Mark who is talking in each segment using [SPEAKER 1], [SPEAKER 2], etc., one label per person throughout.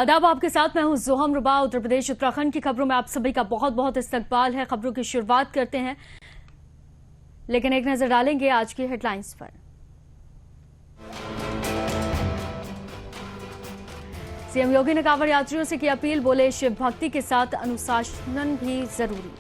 [SPEAKER 1] आदाब, आपके साथ मैं हूं जोहम रुबा। उत्तर प्रदेश उत्तराखंड की खबरों में आप सभी का बहुत बहुत इस्तकबाल है। खबरों की शुरुआत करते हैं, लेकिन एक नजर डालेंगे आज की हेडलाइंस पर। सीएम योगी ने कांवड़ यात्रियों से की अपील, बोले शिव भक्ति के साथ अनुशासन भी जरूरी।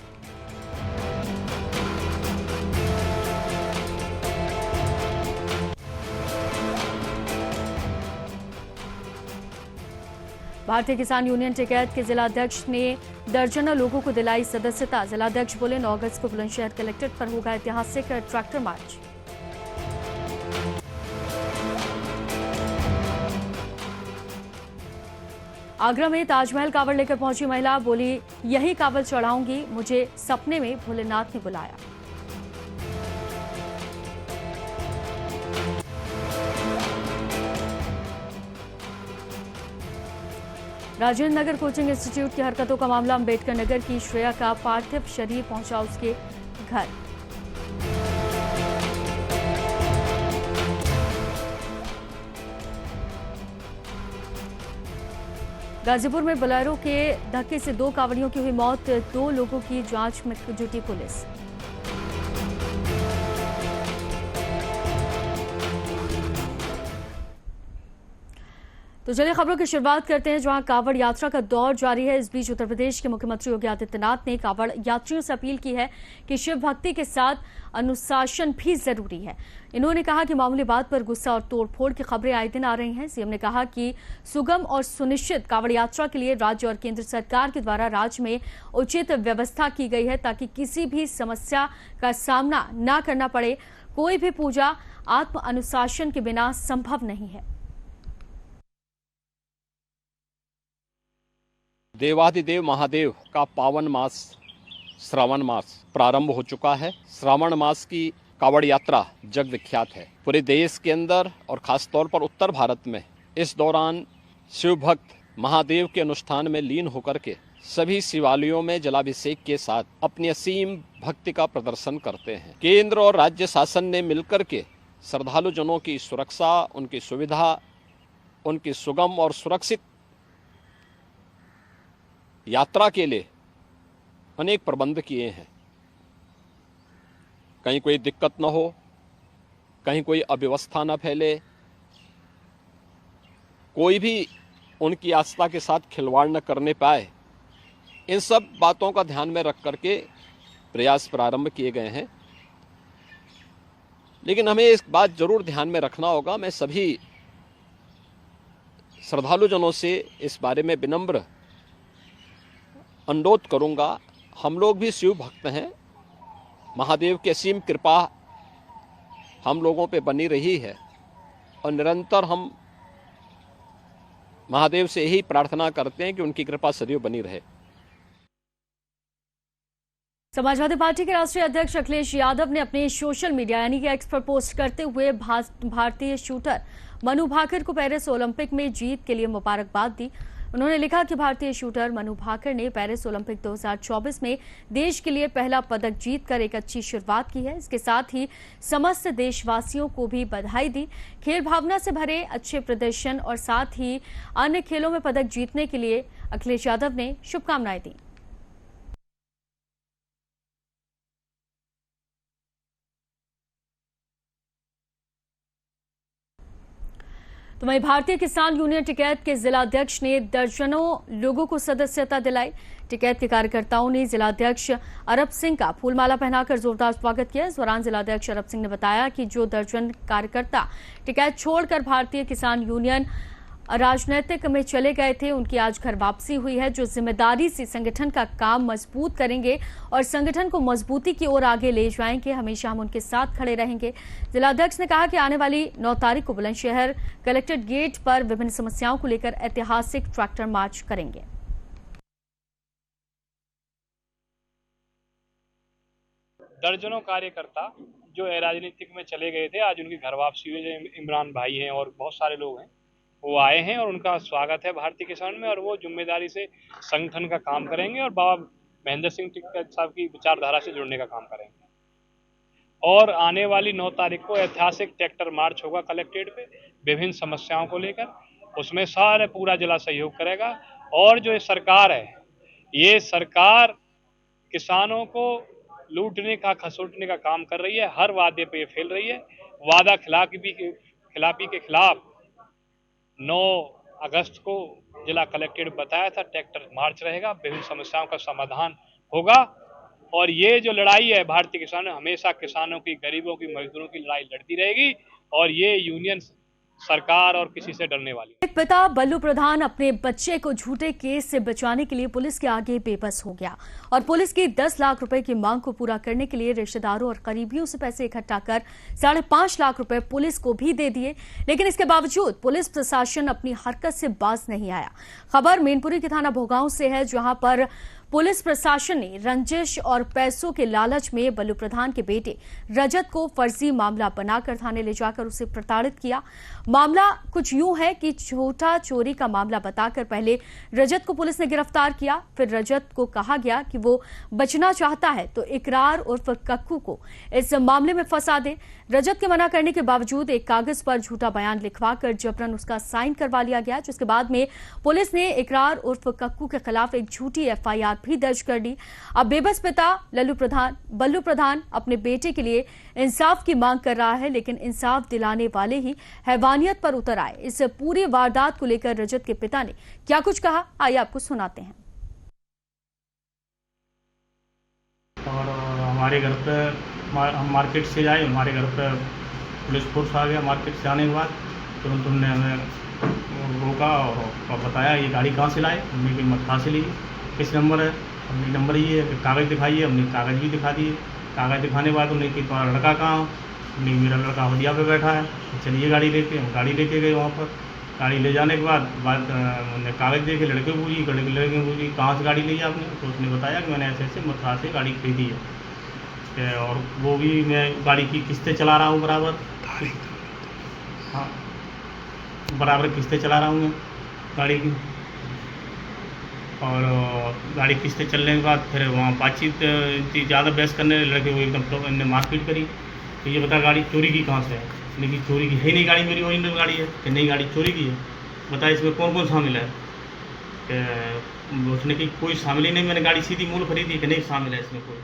[SPEAKER 1] भारतीय किसान यूनियन टिकैत के जिलाध्यक्ष ने दर्जनों लोगों को दिलाई सदस्यता। जिलाध्यक्ष बोले 9 अगस्त को बुलंदशहर कलेक्ट्रेट पर होगा ऐतिहासिक ट्रैक्टर मार्च। आगरा में ताजमहल कावड़ लेकर पहुंची महिला, बोली यही कावड़ चढ़ाऊंगी, मुझे सपने में भोलेनाथ ने बुलाया। राजेंद्र नगर कोचिंग इंस्टीट्यूट की हरकतों का मामला, अंबेडकर नगर की श्रेया का पार्थिव शरीर पहुंचा उसके घर। गाजीपुर में बोलेरो के धक्के से 2 कांवड़ियों की हुई मौत, 2 लोगों की जांच में जुटी पुलिस। तो चलिए खबरों की शुरुआत करते हैं, जहां कांवड़ यात्रा का दौर जारी है। इस बीच उत्तर प्रदेश के मुख्यमंत्री योगी आदित्यनाथ ने कांवड़ यात्रियों से अपील की है कि शिव भक्ति के साथ अनुशासन भी जरूरी है। इन्होंने कहा कि मामूली बात पर गुस्सा और तोड़फोड़ की खबरें आए दिन आ रही हैं। सीएम ने कहा कि सुगम और सुनिश्चित कांवड़ यात्रा के लिए राज्य और केंद्र सरकार के द्वारा राज्य में उचित व्यवस्था की गई है, ताकि किसी भी समस्या का सामना न करना पड़े। कोई भी पूजा आत्म अनुशासन के बिना संभव नहीं है।
[SPEAKER 2] देवाधिदेव महादेव का पावन मास श्रावण मास प्रारंभ हो चुका है। श्रावण मास की कावड़ यात्रा जग विख्यात है पूरे देश के अंदर और खास तौर पर उत्तर भारत में। इस दौरान शिव भक्त महादेव के अनुष्ठान में लीन होकर के सभी शिवालयों में जलाभिषेक के साथ अपनी असीम भक्ति का प्रदर्शन करते हैं। केंद्र और राज्य शासन ने मिलकर के श्रद्धालु जनों की सुरक्षा, उनकी सुविधा, उनकी सुगम और सुरक्षित यात्रा के लिए अनेक प्रबंध किए हैं। कहीं कोई दिक्कत न हो, कहीं कोई अव्यवस्था न फैले, कोई भी उनकी आस्था के साथ खिलवाड़ न करने पाए, इन सब बातों का ध्यान में रख करके प्रयास प्रारंभ किए गए हैं। लेकिन हमें इस बात जरूर ध्यान में रखना होगा, मैं सभी श्रद्धालु जनों से इस बारे में विनम्र अनुरोध करूंगा। हम लोग भी शिव भक्त हैं, महादेव की असीम कृपा हम लोगों पे बनी रही है और निरंतर हम महादेव से यही प्रार्थना करते हैं कि उनकी कृपा सदैव बनी रहे।
[SPEAKER 1] समाजवादी पार्टी के राष्ट्रीय अध्यक्ष अखिलेश यादव ने अपने सोशल मीडिया यानी कि एक्स पर पोस्ट करते हुए भारतीय शूटर मनु भाकर को पेरिस ओलंपिक में जीत के लिए मुबारकबाद दी। उन्होंने लिखा कि भारतीय शूटर मनु भाकर ने पेरिस ओलंपिक 2024 में देश के लिए पहला पदक जीतकर एक अच्छी शुरुआत की है। इसके साथ ही समस्त देशवासियों को भी बधाई दी। खेल भावना से भरे अच्छे प्रदर्शन और साथ ही अन्य खेलों में पदक जीतने के लिए अखिलेश यादव ने शुभकामनाएं दी। तो वहीं भारतीय किसान यूनियन टिकैत के जिलाध्यक्ष ने दर्जनों लोगों को सदस्यता दिलाई। टिकैत के कार्यकर्ताओं ने जिलाध्यक्ष अरब सिंह का फूलमाला पहनाकर जोरदार स्वागत किया। इस दौरान जिलाध्यक्ष अरब सिंह ने बताया कि जो दर्जन कार्यकर्ता टिकैत छोड़कर भारतीय किसान यूनियन राजनीतिक में चले गए थे, उनकी आज घर वापसी हुई है, जो जिम्मेदारी से संगठन का काम मजबूत करेंगे और संगठन को मजबूती की ओर आगे ले जाएंगे। हमेशा हम उनके साथ खड़े रहेंगे। जिलाध्यक्ष ने कहा कि आने वाली 9 तारीख को बुलंदशहर कलेक्ट्रेट गेट पर विभिन्न समस्याओं को लेकर ऐतिहासिक ट्रैक्टर मार्च करेंगे।
[SPEAKER 3] दर्जनों कार्यकर्ता जो राजनीतिक में चले गए थे, आज उनकी घर वापसी हुई। जो इमरान भाई हैं और बहुत सारे लोग हैं, वो आए हैं और उनका स्वागत है भारतीय किसान में, और वो जिम्मेदारी से संगठन का काम करेंगे और बाबा महेंद्र सिंह टिकैत साहब की विचारधारा से जुड़ने का काम करेंगे। और आने वाली 9 तारीख को ऐतिहासिक ट्रैक्टर मार्च होगा कलेक्ट्रेट पे विभिन्न समस्याओं को लेकर, उसमें सारे पूरा जिला सहयोग करेगा। और जो ये सरकार है, ये सरकार किसानों को लूटने का, खसोटने का काम कर रही है। हर वादे पे ये फेल रही है। वादा खिलाफी के खिलाफ 9 अगस्त को जिला कलेक्ट्रेट में बताया था, ट्रैक्टर मार्च रहेगा, विभिन्न समस्याओं का समाधान होगा। और ये जो लड़ाई है भारतीय किसानों, हमेशा किसानों की, गरीबों की, मजदूरों की लड़ाई लड़ती रहेगी। और ये यूनियन सरकार और किसी से डरने वाली।
[SPEAKER 1] एक पिता बल्लू प्रधान अपने बच्चे को झूठे केस से बचाने के लिए पुलिस के आगे बेबस हो गया और पुलिस की 10 लाख रुपए की मांग को पूरा करने के लिए रिश्तेदारों और करीबियों से पैसे इकट्ठा कर 5.5 लाख रुपए पुलिस को भी दे दिए। लेकिन इसके बावजूद पुलिस प्रशासन अपनी हरकत से बाज नहीं आया। खबर मैनपुरी के थाना भोगांव से है, जहां पर पुलिस प्रशासन ने रंजिश और पैसों के लालच में बल्लू प्रधान के बेटे रजत को फर्जी मामला बनाकर थाने ले जाकर उसे प्रताड़ित किया। मामला कुछ यूं है कि छोटा चोरी का मामला बताकर पहले रजत को पुलिस ने गिरफ्तार किया। फिर रजत को कहा गया कि वो बचना चाहता है तो इकरार उर्फ कक्कू को इस मामले में फंसा दे। रजत के मना करने के बावजूद एक कागज पर झूठा बयान लिखवाकर जबरन उसका साइन करवा लिया गया, जिसके बाद में पुलिस ने इकरार उर्फ कक्कू के खिलाफ एक झूठी एफआईआर भी दर्ज कर ली। अब बेबस पिता बल्लू प्रधान अपने बेटे के लिए इंसाफ की मांग कर रहा है, लेकिन इंसाफ दिलाने वाले ही हैवानियत पर उतर आए। इस पूरी वारदात को लेकर रजत के पिता ने क्या कुछ कहा, आइए आपको सुनाते हैं।
[SPEAKER 4] और हमारे घर पे हम मार्केट से आए, हमारे घर पे पुलिस फोर्स आ गया। मार्केट से आने के बाद तुरंत उन्होंने हमें रोका और बताया ये गाड़ी कहाँ से लाए। हमने की मत कहाँ से ली, किस नंबर है। हमने नंबर ये है, कागज़ दिखाइए। हमने कागज़ भी दिखा दिए। कागज़ दिखाने के बाद उन्हें कि तुम्हारा लड़का कहाँ। हमने मेरा लड़का हदिया पे बैठा है, चलिए गाड़ी लेके। हम गाड़ी लेके गए वहाँ पर। गाड़ी ले जाने के बाद उन्होंने कागज़ देखे, लड़के पूछी कहाँ से गाड़ी ली आपने। तो उसने बताया कि मैंने ऐसे ऐसे मथुरा से गाड़ी खरीदी है और वो भी मैं गाड़ी की किस्तें चला रहा हूँ बराबर। हाँ, बराबर किस्तें चला रहा हूँ मैं गाड़ी की। और गाड़ी किस्तें चलने के बाद फिर वहाँ बातचीत इतनी ज़्यादा बहस करने लड़के, वो एकदम तो इन्हें मारपीट करी। तो ये बता गाड़ी चोरी की कहाँ से है। लेकिन चोरी की है नहीं गाड़ी, मेरी ओरिजिनल गाड़ी है। कि नहीं गाड़ी चोरी की है। बता इसमें कौन कौन शामिल है। उसने कि कोई शामिल ही नहीं, मैंने गाड़ी सीधी मूल खरीदी। कि नहीं शामिल है इसमें कोई।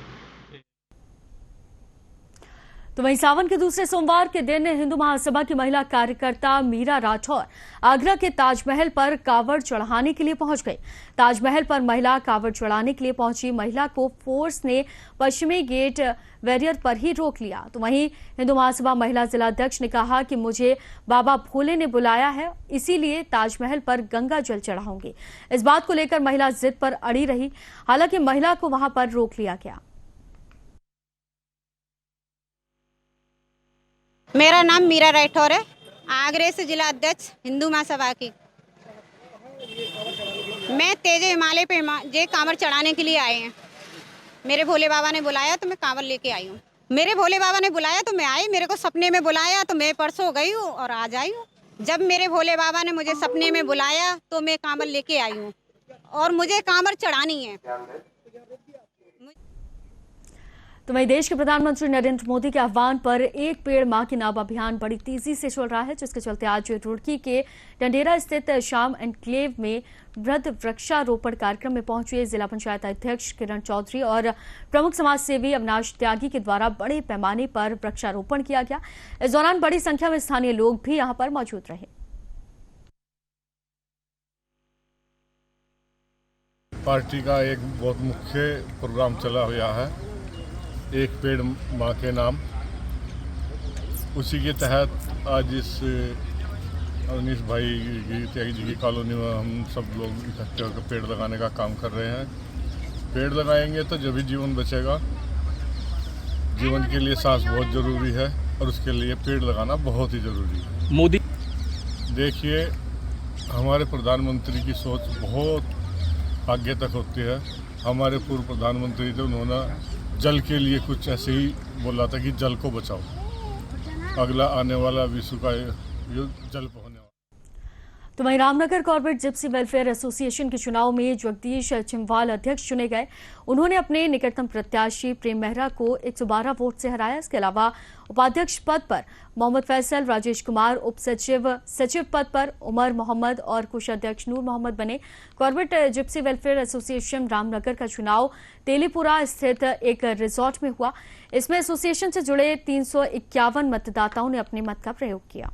[SPEAKER 1] तो वहीं सावन के दूसरे सोमवार के दिन हिंदू महासभा की महिला कार्यकर्ता मीरा राठौर आगरा के ताजमहल पर कावड़ चढ़ाने के लिए पहुंच गई। ताजमहल पर महिला कावड़ चढ़ाने के लिए पहुंची महिला को फोर्स ने पश्चिमी गेट बैरियर पर ही रोक लिया। तो वहीं हिंदू महासभा महिला जिलाध्यक्ष ने कहा कि मुझे बाबा भोले ने बुलाया है, इसीलिए ताजमहल पर गंगा जल चढ़ाऊंगी। इस बात को लेकर महिला जिद पर अड़ी रही, हालांकि महिला को वहां पर रोक लिया गया।
[SPEAKER 5] मेरा नाम मीरा राठौर है, आगरे से जिला अध्यक्ष हिंदू महासभा की। मैं तेजे हिमालय पे जे कांवर चढ़ाने के लिए आए हैं। मेरे भोले बाबा ने बुलाया तो मैं कांवर लेके आई हूँ। मेरे भोले बाबा ने बुलाया तो मैं आई। मेरे को सपने में बुलाया तो मैं परसों गई हूँ और आज आई हूँ। जब मेरे भोले बाबा ने मुझे सपने में बुलाया तो मैं कांवर लेके आई हूँ और मुझे कांवर चढ़ानी है।
[SPEAKER 1] तो वहीं देश के प्रधानमंत्री नरेंद्र मोदी के आह्वान पर एक पेड़ मां के नाम अभियान बड़ी तेजी से चल रहा है, जिसके चलते आज रुड़की के डंडेरा स्थित श्याम एन्क्लेव में वृहद वृक्षारोपण कार्यक्रम में पहुंचे जिला पंचायत अध्यक्ष किरण चौधरी और प्रमुख समाज सेवी अविनाश त्यागी के द्वारा बड़े पैमाने पर वृक्षारोपण किया गया। इस दौरान बड़ी संख्या में स्थानीय लोग भी यहां पर मौजूद रहे।
[SPEAKER 6] पार्टी का एक बहुत मुख्य प्रोग्राम चला हुआ है, एक पेड़ माँ के नाम। उसी के तहत आज इस अवनीश भाई त्यागी जी की कॉलोनी में हम सब लोग इकट्ठे होकर पेड़ लगाने का काम कर रहे हैं। पेड़ लगाएंगे तो जब भी जीवन बचेगा। जीवन के लिए सांस बहुत ज़रूरी है और उसके लिए पेड़ लगाना बहुत ही ज़रूरी है।
[SPEAKER 2] मोदी
[SPEAKER 6] देखिए, हमारे प्रधानमंत्री की सोच बहुत आगे तक होती है। हमारे पूर्व प्रधानमंत्री थे, उन्होंने जल के लिए कुछ ऐसे ही बोला था कि जल को बचाओ। अगला आने वाला विश्व का युद्ध जल पर होने वाला।
[SPEAKER 1] तो वहीं Ramnagar corporate Gypsy welfare association के चुनाव में जगदीश चिमवाल अध्यक्ष चुने गए। उन्होंने अपने निकटतम प्रत्याशी प्रेम मेहरा को 112 वोट से हराया। इसके अलावा उपाध्यक्ष पद पर मोहम्मद फैसल, राजेश कुमार, उप सचिव पद पर उमर मोहम्मद और कोषाध्यक्ष नूर मोहम्मद बने। Corporate Gypsy welfare association Ramnagar का चुनाव तेलीपुरा स्थित एक रिजॉर्ट में हुआ। इसमें एसोसिएशन से जुड़े 351 मतदाताओं ने अपने मत का प्रयोग किया।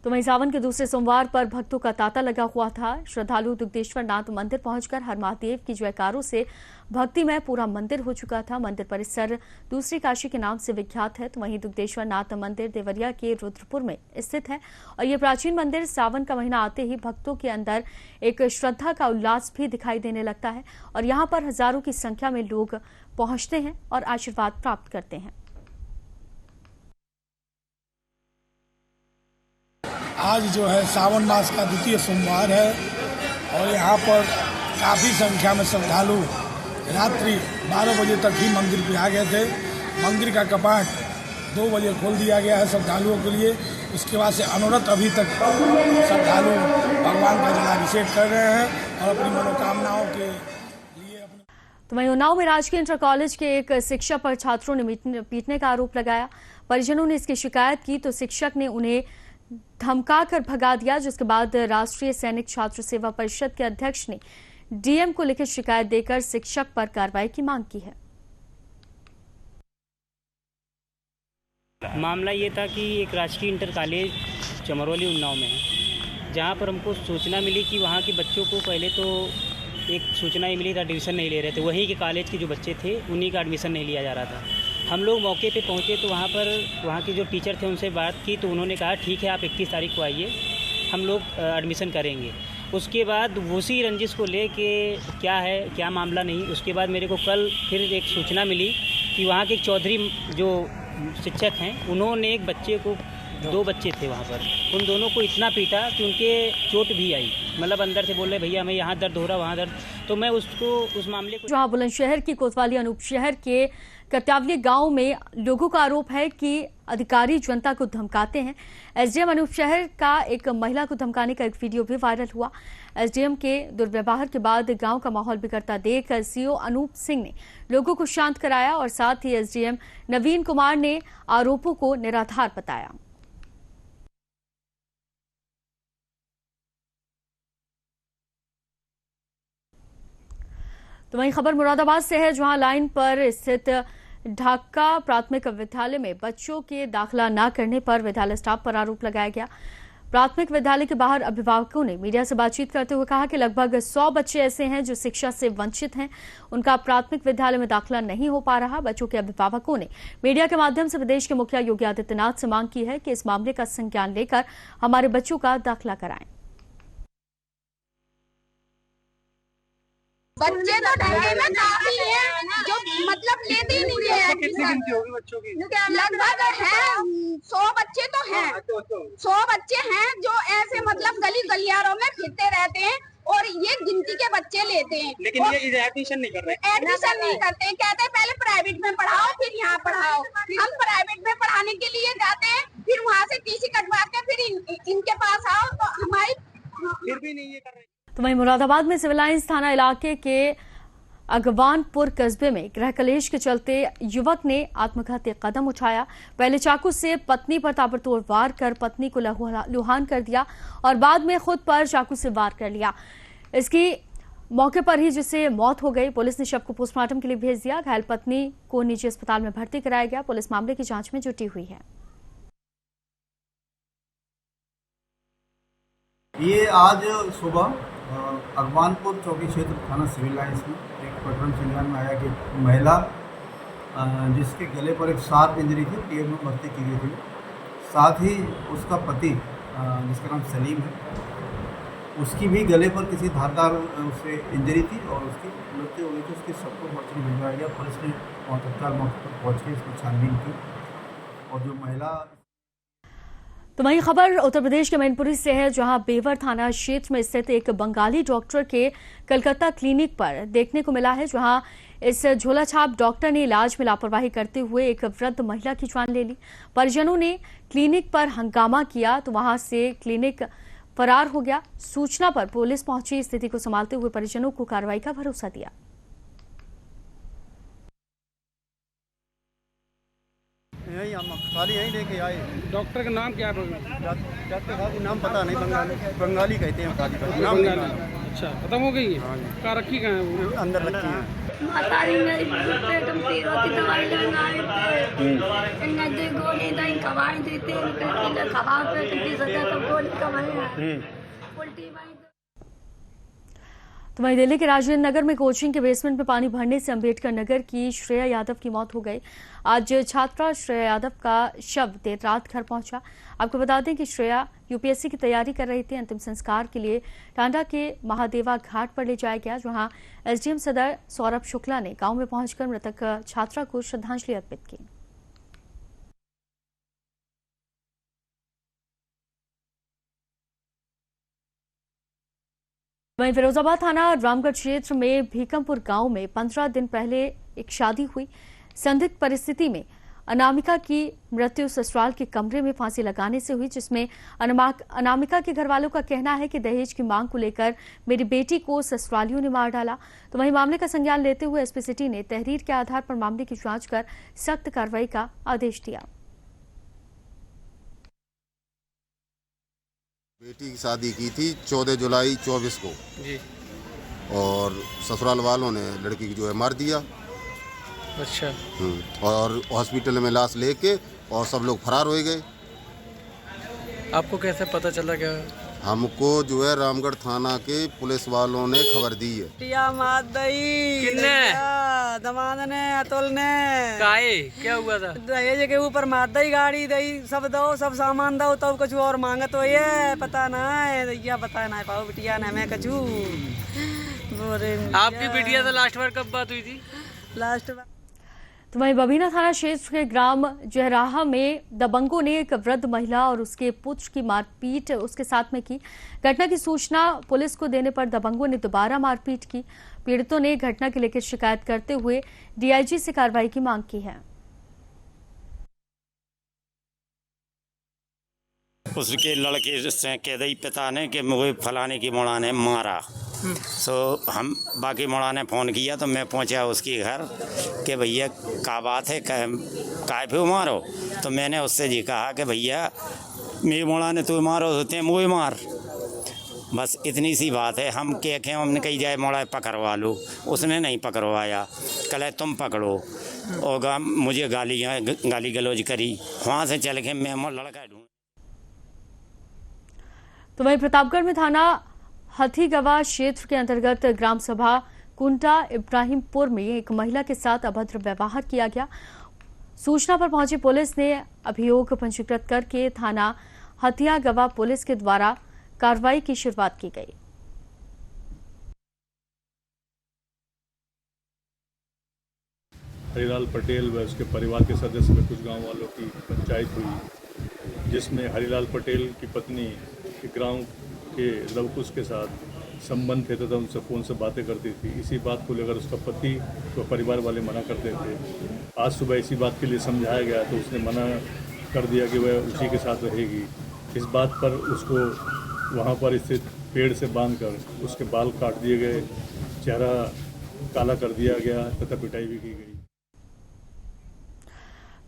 [SPEAKER 1] तो वहीं सावन के दूसरे सोमवार पर भक्तों का तांता लगा हुआ था। श्रद्धालु दुग्धेश्वर नाथ मंदिर पहुंचकर हर महादेव की जयकारों से भक्तिमय पूरा मंदिर हो चुका था। मंदिर परिसर दूसरी काशी के नाम से विख्यात है। तो वहीं दुग्धेश्वर नाथ मंदिर देवरिया के रुद्रपुर में स्थित है और ये प्राचीन मंदिर सावन का महीना आते ही भक्तों के अंदर एक श्रद्धा का उल्लास भी दिखाई देने लगता है और यहाँ पर हजारों की संख्या में लोग पहुंचते हैं और आशीर्वाद प्राप्त करते हैं।
[SPEAKER 7] आज जो है सावन मास का द्वितीय सोमवार है और यहाँ पर काफ़ी संख्या में श्रद्धालु रात्रि 12 बजे तक ही मंदिर पे आ गए थे। मंदिर का कपाट 2 बजे खोल दिया गया है श्रद्धालुओं के लिए। उसके बाद से अनवरत अभी तक श्रद्धालु भगवान का जलाभिषेक कर रहे हैं और अपनी मनोकामनाओं के लिए
[SPEAKER 1] तो वहीं उन्नाव में राजकीय इंटर कॉलेज के एक शिक्षक पर छात्रों ने पीटने का आरोप लगाया। परिजनों ने इसकी शिकायत की तो शिक्षक ने उन्हें धमकाकर भगा दिया, जिसके बाद राष्ट्रीय सैनिक छात्र सेवा परिषद के अध्यक्ष ने डीएम को लिखित शिकायत देकर शिक्षक पर कार्रवाई की मांग की है।
[SPEAKER 8] मामला ये था कि एक राजकीय इंटर कॉलेज चमरौली उन्नाव में है, जहाँ पर हमको सूचना मिली कि वहाँ के बच्चों को पहले तो एक सूचना ये मिली था एडमिशन नहीं ले रहे थे। वहीं के कॉलेज के जो बच्चे थे उन्हीं का एडमिशन नहीं लिया जा रहा था। हम लोग मौके पे पहुँचे तो वहाँ के जो टीचर थे उनसे बात की तो उन्होंने कहा ठीक है आप 31 तारीख को आइए, हम लोग एडमिशन करेंगे। उसके बाद उसी रंजिश को ले के क्या है क्या मामला नहीं, उसके बाद मेरे को कल फिर एक सूचना मिली कि वहाँ के एक चौधरी जो शिक्षक हैं उन्होंने एक बच्चे को 2 बच्चे थे वहाँ पर, उन दोनों को इतना पीटा कि उनके चोट भी आई। मतलब अंदर से बोल रहे भैया हमें यहाँ दर्द हो रहा वहाँ दर्द। तो मैं उस मामले को
[SPEAKER 1] जहाँ बुलंदशहर की कोतवाली अनूप शहर के कत्यावली गांव में लोगों का आरोप है कि अधिकारी जनता को धमकाते हैं। एसडीएम अनूप शहर का एक महिला को धमकाने का एक वीडियो भी वायरल हुआ। एसडीएम के दुर्व्यवहार के बाद गांव का माहौल बिगड़ता देख सीओ अनूप सिंह ने लोगों को शांत कराया और साथ ही एसडीएम नवीन कुमार ने आरोपों को निराधार बताया। तो वहीं खबर मुरादाबाद से है, जहां लाइन पर स्थित ढाका प्राथमिक विद्यालय में बच्चों के दाखिला न करने पर विद्यालय स्टाफ पर आरोप लगाया गया। प्राथमिक विद्यालय के बाहर अभिभावकों ने मीडिया से बातचीत करते हुए कहा कि लगभग 100 बच्चे ऐसे हैं जो शिक्षा से वंचित हैं, उनका प्राथमिक विद्यालय में दाखिला नहीं हो पा रहा। बच्चों के अभिभावकों ने मीडिया के माध्यम से प्रदेश के मुखिया योगी आदित्यनाथ से मांग की है कि इस मामले का संज्ञान लेकर हमारे बच्चों का दाखिला कराएं।
[SPEAKER 9] बच्चे तो ढंगे में काफी हैं जो मतलब लेते ही नहीं है।
[SPEAKER 10] कितनी गिनती होगी बच्चों की?
[SPEAKER 9] लगभग है 100 बच्चे तो हैं, 100 बच्चे हैं जो ऐसे मतलब गली गलियारों में फिरते रहते हैं और ये गिनती के बच्चे लेते हैं।
[SPEAKER 10] लेकिन ये एडमिशन नहीं कर रहे।
[SPEAKER 9] एडमिशन नहीं करते, कहते हैं पहले प्राइवेट में पढ़ाओ फिर यहाँ पढ़ाओ। हम प्राइवेट में पढ़ाने के लिए जाते हैं, फिर वहाँ से टीसी कटवा के फिर इनके पास आओ तो हमारी
[SPEAKER 10] फिर भी नहीं ये कर रहे।
[SPEAKER 1] तो वहीं मुरादाबाद में सिविल लाइंस थाना इलाके के अगवानपुर कस्बे में गृह कलेश के चलते युवक ने आत्मघाती कदम उठाया। पहले चाकू से पत्नी पर ताबड़तोड़ वार कर पत्नी को लहूलुहान कर दिया और बाद में खुद पर चाकू से वार कर लिया। इसकी मौके पर ही जिससे मौत हो गई। पुलिस ने शव को पोस्टमार्टम के लिए भेज दिया। घायल पत्नी को निजी अस्पताल में भर्ती कराया गया। पुलिस मामले की जांच में जुटी हुई है।
[SPEAKER 11] ये आज सुबह अगवानपुर चौकी क्षेत्र थाना सिविल लाइंस में एक प्रकरण संज्ञान में आया कि महिला जिसके गले पर एक शार्प इंजरी थी टीएम में भर्ती की गई थी। साथ ही उसका पति जिसका नाम सलीम है, उसकी भी गले पर किसी धारदार उससे इंजरी थी और उसकी मृत्यु हो गई थी। उसके सबको मौत भिजवाया गया। पुलिस ने तत्काल मौके पर पहुँच के इसको छानबीन की और जो महिला
[SPEAKER 1] तो वही खबर उत्तर प्रदेश के मैनपुरी से है, जहां बेवर थाना क्षेत्र में स्थित एक बंगाली डॉक्टर के कलकत्ता क्लिनिक पर देखने को मिला है, जहां इस झोला छाप डॉक्टर ने इलाज में लापरवाही करते हुए एक वृद्ध महिला की जान ले ली। परिजनों ने क्लिनिक पर हंगामा किया तो वहां से क्लिनिक फरार हो गया। सूचना पर पुलिस पहुंची, स्थिति को संभालते हुए परिजनों को कार्रवाई का भरोसा दिया।
[SPEAKER 11] यही हम खाली यहीं लेके आए।
[SPEAKER 10] डॉक्टर का नाम क्या है?
[SPEAKER 11] डॉक्टर साहब का नाम पता नहीं, बंगाली कहते हैं खाली पर नाम नहीं मालूम।
[SPEAKER 10] अच्छा, खत्म हो गई है? कहाँ रखी कहाँ है वो?
[SPEAKER 11] अंदर रखी है।
[SPEAKER 9] मातारी मेरी पेट में पीड़ होती, दवाई लेना आए इन्हें दे गोली दही खवाई देते हैं, खवा पेट की सजा तो गोली खवाई उल्टी भाई।
[SPEAKER 1] तो वहीं दिल्ली के राजेंद्र नगर में कोचिंग के बेसमेंट में पानी भरने से अंबेडकर नगर की श्रेया यादव की मौत हो गई। आज छात्रा श्रेया यादव का शव देर रात घर पहुंचा। आपको बता दें कि श्रेया यूपीएससी की तैयारी कर रही थी। अंतिम संस्कार के लिए टांडा के महादेवा घाट पर ले जाया गया, जहां एसडीएम सदर सौरभ शुक्ला ने गांव में पहुंचकर मृतक छात्रा को श्रद्धांजलि अर्पित की। वहीं फिरोजाबाद थाना रामगढ़ क्षेत्र में भीकमपुर गांव में 15 दिन पहले एक शादी हुई। संदिग्ध परिस्थिति में अनामिका की मृत्यु ससुराल के कमरे में फांसी लगाने से हुई, जिसमें अनामिका के घर वालों का कहना है कि दहेज की मांग को लेकर मेरी बेटी को ससुरालियों ने मार डाला। तो वहीं मामले का संज्ञान लेते हुए एसपी सिटी ने तहरीर के आधार पर मामले की जांच कर सख्त कार्रवाई का आदेश दिया।
[SPEAKER 12] बेटी की शादी की थी 14 जुलाई 24 को
[SPEAKER 10] जी,
[SPEAKER 12] और ससुराल वालों ने लड़की की जो है मार दिया।
[SPEAKER 10] अच्छा।
[SPEAKER 12] और हॉस्पिटल में लाश लेके और सब लोग फरार हो गए।
[SPEAKER 10] आपको कैसे पता चला? क्या
[SPEAKER 12] हमको जो है रामगढ़ थाना के पुलिस वालों ने खबर दी है।
[SPEAKER 10] किन्ने?
[SPEAKER 13] दमाद ने, अतुल ने।
[SPEAKER 10] काहे क्या हुआ था?
[SPEAKER 13] दहेज के ऊपर मार दई, गाड़ी दई, सब दो, सब सामान दो, तो कुछ और मांगत हो ये पता ना है दैया, पता ना पाओ बिटिया ने मैं कछु।
[SPEAKER 10] आपकी बिटिया से लास्ट बार कब बात हुई थी?
[SPEAKER 13] लास्ट बार
[SPEAKER 1] तो वहीं बबीना थाना क्षेत्र के ग्राम जहराहा में दबंगों ने एक वृद्ध महिला और उसके पुत्र की मारपीट उसके साथ में की। घटना की सूचना पुलिस को देने पर दबंगों ने दोबारा मारपीट की। पीड़ितों ने घटना की लेकर शिकायत करते हुए डीआईजी से कार्रवाई की मांग की है।
[SPEAKER 14] उसके लड़के से कह दी पिता ने कि मुझे फलाने की मोड़ा ने मारा। सो हम बाकी मोड़ा ने फ़ोन किया तो मैं पहुंचा उसके घर कि भैया क्या बात है, काय पे मारो। तो मैंने उससे जी कहा कि भैया मेरे मोड़ा ने तू मारो होते मुझे मार, बस इतनी सी बात है। हम कहे हमने कही जाए मोड़ा पकड़वा लो, उसने नहीं पकड़वाया, कल तुम पकड़ो और मुझे गाली गलौज करी। वहाँ से चल के मैं लड़का ढूंढ।
[SPEAKER 1] तो वहीं प्रतापगढ़ में थाना हथीगवा क्षेत्र के अंतर्गत ग्राम सभा कुंटा इब्राहिमपुर में एक महिला के साथ अभद्र व्यवहार किया गया। सूचना पर पहुंची पुलिस ने अभियोग पंजीकृत करके थाना हथियागवा पुलिस के द्वारा कार्रवाई की शुरुआत की गई।
[SPEAKER 6] हरिलाल पटेल व उसके परिवार के सदस्य में कुछ गांव वालों की पंचायत हुई, जिसमें हरिलाल पटेल की पत्नी के गांव के लवकुश के साथ संबंध थे तथा उनसे फ़ोन से बातें करती थी। इसी बात को लेकर उसका पति व परिवार वाले मना करते थे। आज सुबह इसी बात के लिए समझाया गया तो उसने मना कर दिया कि वह उसी के साथ रहेगी। इस बात पर उसको वहां पर स्थित पेड़ से बांधकर उसके बाल काट दिए गए, चेहरा काला कर दिया गया तथा पिटाई भी की गई।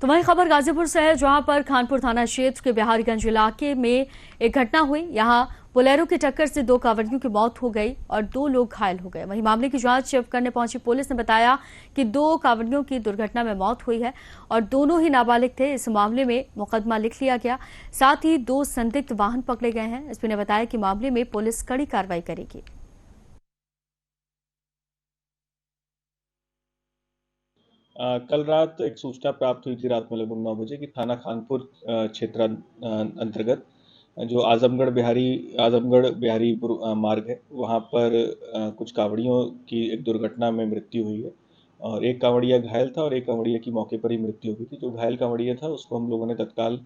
[SPEAKER 1] तो वही खबर गाजीपुर से है, जहां पर खानपुर थाना क्षेत्र के बिहारीगंज इलाके में एक घटना हुई। यहां बोलेरो की टक्कर से 2 कांवड़ियों की मौत हो गई और 2 लोग घायल हो गए। वहीं मामले की जांच करने पहुंची पुलिस ने बताया कि 2 कांवड़ियों की दुर्घटना में मौत हुई है और दोनों ही नाबालिग थे। इस मामले में मुकदमा लिख लिया गया, साथ ही 2 संदिग्ध वाहन पकड़े गए हैं। एसपी ने बताया कि मामले में पुलिस कड़ी कार्रवाई करेगी।
[SPEAKER 15] कल रात एक सूचना प्राप्त हुई थी रात में लगभग 9 बजे कि थाना खानपुर क्षेत्र अंतर्गत जो आजमगढ़ बिहारी मार्ग है, वहाँ पर कुछ कांवड़ियों की एक दुर्घटना में मृत्यु हुई है और एक कांवड़िया घायल था और एक कांवड़िया की मौके पर ही मृत्यु हुई थी। जो घायल कांवड़िया था उसको हम लोगों ने तत्काल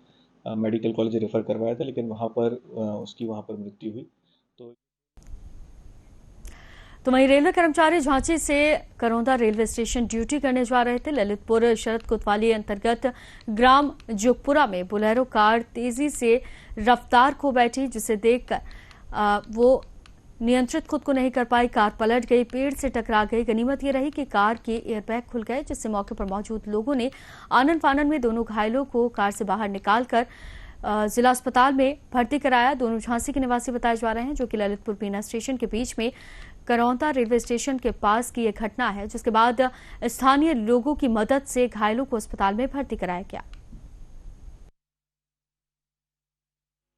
[SPEAKER 15] मेडिकल कॉलेज रेफर करवाया था, लेकिन वहाँ पर उसकी वहाँ पर मृत्यु हुई।
[SPEAKER 1] तो वहीं रेलवे कर्मचारी झांसी से करौंदा रेलवे स्टेशन ड्यूटी करने जा रहे थे। ललितपुर शरद कोतवाली अंतर्गत ग्राम जोगपुरा में बोलेरो कार तेजी से रफ्तार खो बैठी, जिसे देखकर वो नियंत्रित खुद को नहीं कर पाई। कार पलट गई, पेड़ से टकरा गई। गनीमत ये रही कि कार के एयरबैग खुल गए, जिससे मौके पर मौजूद लोगों ने आनन फानन में दोनों घायलों को कार से बाहर निकालकर जिला अस्पताल में भर्ती कराया। दोनों झांसी के निवासी बताए जा रहे हैं, जो कि ललितपुर बीना स्टेशन के बीच में करौंदा रेलवे स्टेशन के पास की यह घटना है, जिसके बाद स्थानीय लोगों की मदद से घायलों को अस्पताल में भर्ती कराया गया।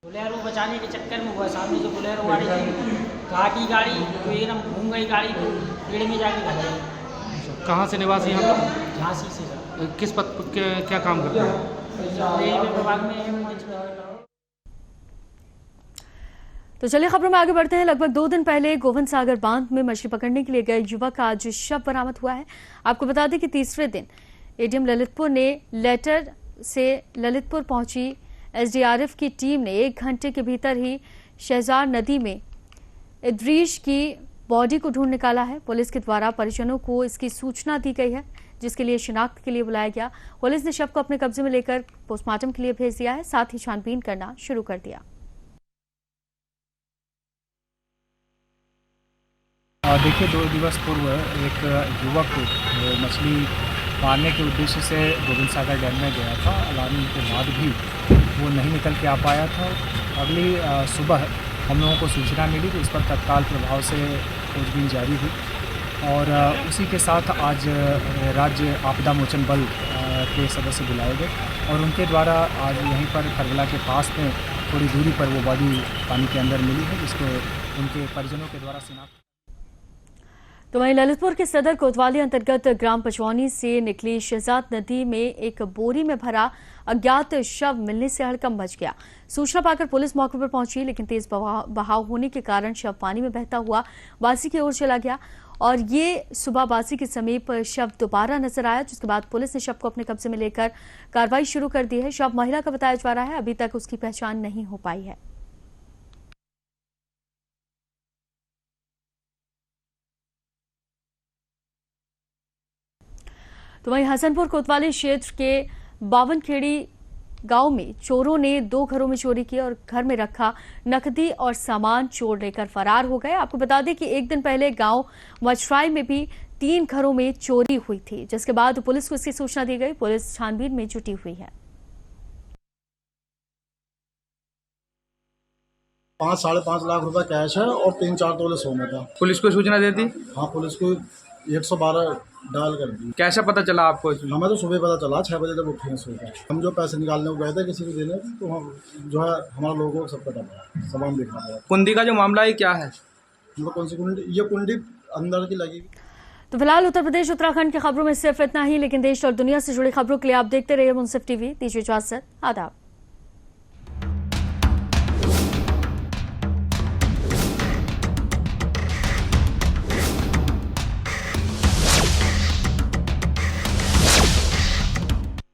[SPEAKER 16] बोलेरो बचाने के चक्कर में हुआ, सामने जो बोलेरो गाड़ी थी, घाटी गाड़ी तो एकदम घूम गई, गाड़ी पेड़ में जाके घट गई।
[SPEAKER 17] कहाँ से निवासी हैं आप लोग?
[SPEAKER 16] झांसी से।
[SPEAKER 17] किस पद क्या काम करते हैं?
[SPEAKER 16] रेलवे विभाग में।
[SPEAKER 1] तो चलिए खबरों में आगे बढ़ते हैं। लगभग 2 दिन पहले गोविंद सागर बांध में मछली पकड़ने के लिए गए युवक का आज शव बरामद हुआ है। आपको बता दें कि तीसरे दिन एडीएम ललितपुर ने लेटर से ललितपुर पहुंची एसडीआरएफ की टीम ने 1 घंटे के भीतर ही शहजार नदी में इद्रीश की बॉडी को ढूंढ निकाला है। पुलिस के द्वारा परिजनों को इसकी सूचना दी गई है, जिसके लिए शिनाख्त के लिए बुलाया गया। पुलिस ने शव को अपने कब्जे में लेकर पोस्टमार्टम के लिए भेज दिया है, साथ ही छानबीन करना शुरू कर दिया।
[SPEAKER 18] देखिए, 2 दिवस पूर्व एक युवक मछली मारने के उद्देश्य से गोविंद सागर डैम में गया था। अलार्म के बाद भी वो नहीं निकल के आ पाया था। अगली सुबह हम लोगों को सूचना मिली तो इस पर तत्काल प्रभाव से खोजबीन जारी हुई और उसी के साथ आज राज्य आपदा मोचन बल के सदस्य बुलाए गए और उनके द्वारा आज यहीं पर खरबला के पास में थोड़ी दूरी पर वो बॉडी पानी के अंदर मिली है, जिसको उनके परिजनों के द्वारा शिनाख्त।
[SPEAKER 1] तो वहीं ललितपुर के सदर कोतवाली अंतर्गत ग्राम पचौनी से निकली शहजाद नदी में एक बोरी में भरा अज्ञात शव मिलने से हड़कंप मच गया। सूचना पाकर पुलिस मौके पर पहुंची, लेकिन तेज बहाव होने के कारण शव पानी में बहता हुआ बासी की ओर चला गया और ये सुबह बासी के समीप शव दोबारा नजर आया, जिसके बाद पुलिस ने शव को अपने कब्जे में लेकर कार्रवाई शुरू कर दी है। शव महिला का बताया जा रहा है, अभी तक उसकी पहचान नहीं हो पाई है। तो वहीं हसनपुर कोतवाली क्षेत्र के बावनखेड़ी गांव में चोरों ने 2 घरों में चोरी की और घर में रखा नकदी और सामान चोर लेकर फरार हो गए। आपको बता दें कि 1 दिन पहले गांव मछराई में भी 3 घरों में चोरी हुई थी, जिसके बाद पुलिस को इसकी सूचना दी गई। पुलिस छानबीन में जुटी हुई है।
[SPEAKER 19] 5-5.5 लाख रुपए कैश है और 3-4 तोले सोना था।
[SPEAKER 17] पुलिस को सूचना दे दी?
[SPEAKER 19] हाँ, पुलिस को 112 डाल कर दी।
[SPEAKER 17] कैसे पता चला आपको?
[SPEAKER 19] हमें तो सुबह पता चला, 6 बजे जब उठे हैं सुबह। हम जो पैसे निकालने को गए थे किसी को देने, तो हम जो है हमारा लोगों को सब पता था, सामान देखना था।
[SPEAKER 17] कुंडी का जो मामला है क्या है?
[SPEAKER 19] मतलब कौन सी कुंडी? ये कुंडी अंदर की लगी।
[SPEAKER 1] तो फिलहाल उत्तर प्रदेश उत्तराखंड की खबरों में सिर्फ इतना ही, लेकिन देश और दुनिया से जुड़ी खबरों के लिए आप देखते रहिए मुंसिफ टीवी। दीजिए इजाजत, आदाब।